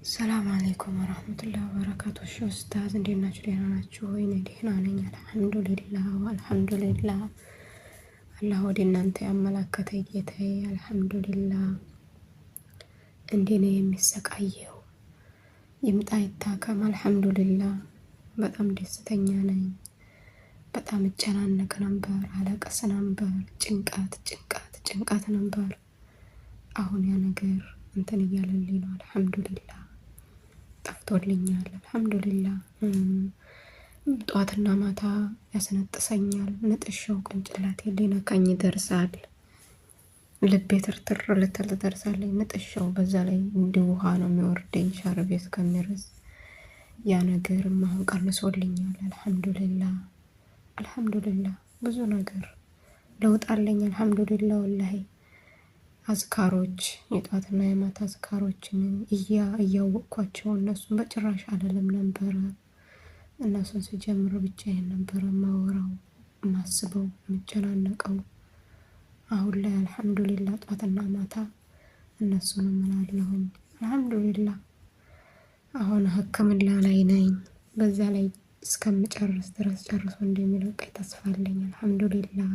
ሰላም አለይኩም ወራህመቱላሂ ወበረካቱ። እሺ ኡስታዝ እንዴት ናችሁ? ደህና ናችሁ ወይ? እኔ ደህና ነኝ አልሐምዱሊላህ አልሐምዱሊላህ። አላህ ወደ እናንተ ያመላከተ ጌታዬ አልሐምዱሊላህ። እንዴት ነው የሚሰቃየው? ይምጣ ይታከም አልሐምዱሊላህ። በጣም ደስተኛ ነኝ። በጣም እጨናነቅ ነበር፣ አለቅስ ነበር፣ ጭንቀት ነበር። አሁን ያ ነገር እንትን እያለልኝ ነው አልሐምዱሊላህ። ጠፍቶልኛል አልሐምዱሊላህ። ጧትና ማታ ያስነጥሰኛል። ነጥሻው ቅንጭላቴ ሊነካኝ ይደርሳል። ልቤ ትርትር ልትል ትደርሳለች ነጥሻው። በዛ ላይ እንዲህ ውሃ ነው የሚወርደኝ ሻርቤ እስከሚርስ። ያ ነገርም አሁን ቀንሶልኛል አልሐምዱሊላህ አልሐምዱሊላህ። ብዙ ነገር ለውጥ አለኝ አልሐምዱሊላህ። ወላሂ አዝካሮች የጧትና የማታ አዝካሮችን እያወቅኳቸው እነሱን በጭራሽ አልልም ነበረ። እነሱን ስጀምር ብቻዬን ነበረ ማወራው፣ ማስበው፣ የምጨናነቀው። አሁን ላይ አልሐምዱሊላህ ጧትና ማታ እነሱን እምላለሁኝ አልሐምዱሊላህ። አሁን ሕክምና ላይ ነኝ። በዛ ላይ እስከምጨርስ ድረስ ጨርሶ እንደሚለቀኝ ተስፋ አለኝ አልሐምዱሊላህ።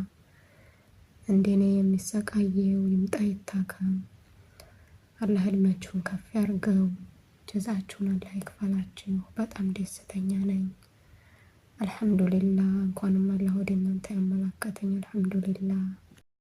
እንዴኔ የሚሰቃየው ይምጣ ይታከም። አላህ እድሜያችሁን ከፍ ያርገው፣ ጀዛችሁን አላህ ይክፈላችሁ። በጣም ደስተኛ ነኝ አልሐምዱሊላህ። እንኳንም አላህ ወደ እናንተ ያመላከተኝ አልሐምዱሊላህ።